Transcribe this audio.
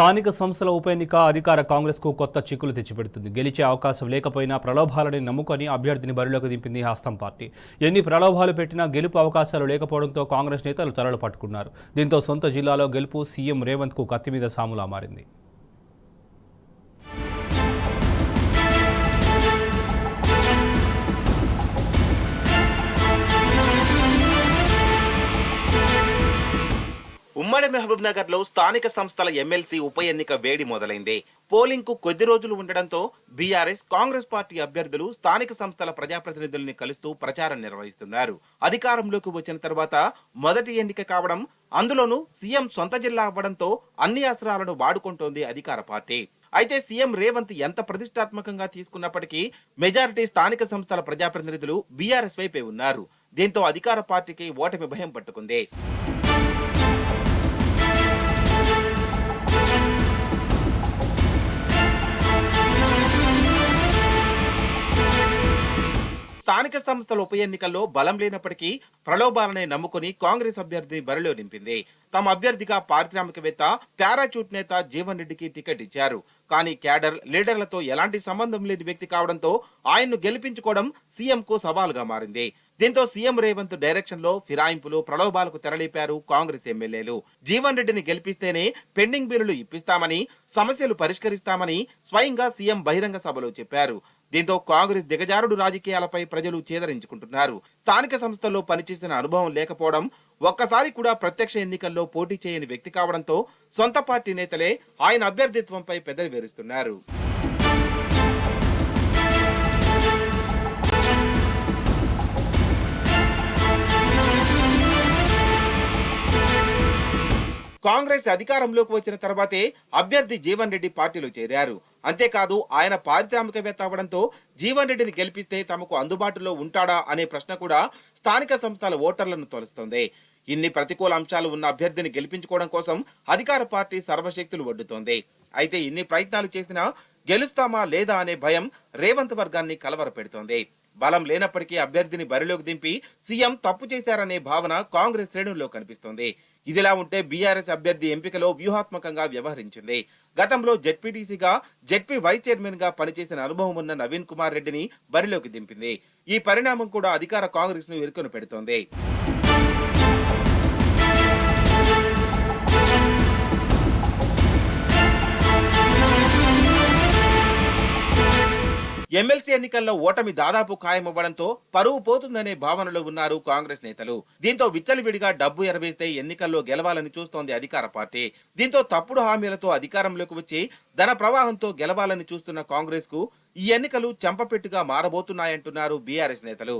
స్థానిక సంస్థల ఉప ఎన్నిక అధికార కాంగ్రెస్కు కొత్త చిక్కులు తెచ్చిపెడుతుంది. గెలిచే అవకాశం లేకపోయినా ప్రలోభాలని నమ్ముకొని అభ్యర్థిని బరిలోకి దింపింది హస్తం పార్టీ. ఎన్ని ప్రలోభాలు పెట్టినా గెలుపు అవకాశాలు లేకపోవడంతో కాంగ్రెస్ నేతలు తలలు పట్టుకున్నారు. దీంతో సొంత జిల్లాలో గెలుపు సీఎం రేవంత్కు కత్తి మీద సాములా మారింది. ఉమ్మడి మహబూబ్ నగర్ లో స్థానిక సంస్థల ఎమ్మెల్సీ ఉప ఎన్నిక వేడి మొదలైంది. పోలింగ్ కు కొద్ది రోజులు ఉండడంతో బీఆర్ఎస్, కాంగ్రెస్ పార్టీ అభ్యర్థులు స్థానిక సంస్థల ప్రజాప్రతినిధుల్ని కలుస్తూ ప్రచారం నిర్వహిస్తున్నారు. అధికారంలోకి వచ్చిన తర్వాత మొదటి ఎన్నిక కావడం, అందులోనూ సీఎం సొంత జిల్లా అవ్వడంతో అన్ని అస్త్రాలను వాడుకుంటోంది అధికార పార్టీ. అయితే సీఎం రేవంత్ ఎంత ప్రతిష్టాత్మకంగా తీసుకున్నప్పటికీ మెజారిటీ స్థానిక సంస్థల ప్రజాప్రతినిధులు బీఆర్ఎస్ వైపే ఉన్నారు. దీంతో అధికార పార్టీకి ఓటమి భయం పట్టుకుంది. స్థానిక సంస్థల ఉప ఎన్నికల్లో బలం లేనప్పటికీ ప్రలోభాలనే నమ్ముకుని కాంగ్రెస్ అభ్యర్థిని బరిలో నింపింది. తమ అభ్యర్థిగా పారిశ్రామికవేత్త, పారాచూట్ నేత జీవన్ రెడ్డికి టికెట్ ఇచ్చారు. కానీ క్యాడర్, లీడర్లతో ఎలాంటి సంబంధం లేని వ్యక్తి కావడంతో ఆయన్ను గెలిపించుకోవడం సీఎం కు సవాలుగా మారింది. దీంతో సీఎం రేవంత్ డైరెక్షన్ లో ఫిరాయింపులు, ప్రలోభాలకు తెరలేపారు కాంగ్రెస్ ఎమ్మెల్యేలు. జీవన్ రెడ్డిని గెలిపిస్తేనే పెండింగ్ బిల్లులు ఇప్పిస్తామని, సమస్యలు పరిష్కరిస్తామని స్వయంగా సీఎం బహిరంగ సభలో చెప్పారు. దీంతో కాంగ్రెస్ దిగజారుడు రాజకీయాలపై ప్రజలు చేదరించుకుంటున్నారు. స్థానిక సంస్థల్లో పనిచేసిన అనుభవం లేకపోవడం, ఒక్కసారి కూడా ప్రత్యక్ష ఎన్నికల్లో పోటీ చేయని వ్యక్తి కావడంతో సొంత పార్టీ నేతలే ఆయన అభ్యర్థిత్వంపై పెదవి వేరుస్తున్నారు. కాంగ్రెస్ అధికారంలోకి వచ్చిన తర్వాతే అభ్యర్థి జీవన్ రెడ్డి పార్టీలో చేరారు. అంతేకాదు ఆయన పారిశ్రామికవేత్త అవ్వడంతో జీవన్ రెడ్డిని గెలిపిస్తే తమకు అందుబాటులో ఉంటాడా అనే ప్రశ్న కూడా స్థానిక సంస్థల ఓటర్లను తొలుస్తోంది. ఇన్ని ప్రతికూల అంశాలు ఉన్న అభ్యర్థిని గెలిపించుకోవడం కోసం అధికార పార్టీ సర్వశక్తులు ఒడ్డుతోంది. అయితే ఇన్ని ప్రయత్నాలు చేసినా గెలుస్తామా లేదా అనే భయం రేవంత్ వర్గాన్ని కలవరపెడుతోంది. బలం లేనప్పటికీ అభ్యర్థిని బరిలోకి దింపి సీఎం తప్పు చేశారనే భావన కాంగ్రెస్ శ్రేణుల్లో కనిపిస్తోంది. ఇదిలా ఉంటే బీఆర్ఎస్ అభ్యర్థి ఎంపికలో వ్యూహాత్మకంగా వ్యవహరించింది. గతంలో జెడ్పీటీసీగా, జెడ్పీ వైస్ చైర్మన్ గా పనిచేసిన అనుభవం ఉన్న నవీన్ కుమార్ రెడ్డిని బరిలోకి దింపింది. ఈ పరిణామం కూడా అధికార కాంగ్రెస్ ను ఇరుకున పెడుతోంది. ఎమ్మెల్సీ ఎన్నికల్లో ఓటమి దాదాపు ఖాయమవ్వడంతో పరువు పోతుందనే భావనలో ఉన్నారు కాంగ్రెస్ నేతలు. దీంతో విచ్చలవిడిగా డబ్బు ఎరవేస్తే ఎన్నికల్లో గెలవాలని చూస్తోంది అధికార పార్టీ. దీంతో తప్పుడు హామీలతో అధికారంలోకి వచ్చి ధన ప్రవాహంతో గెలవాలని చూస్తున్న కాంగ్రెస్ కు ఈ ఎన్నికలు చెంపపెట్టుగా మారబోతున్నాయంటున్నారు బీఆర్ఎస్ నేతలు.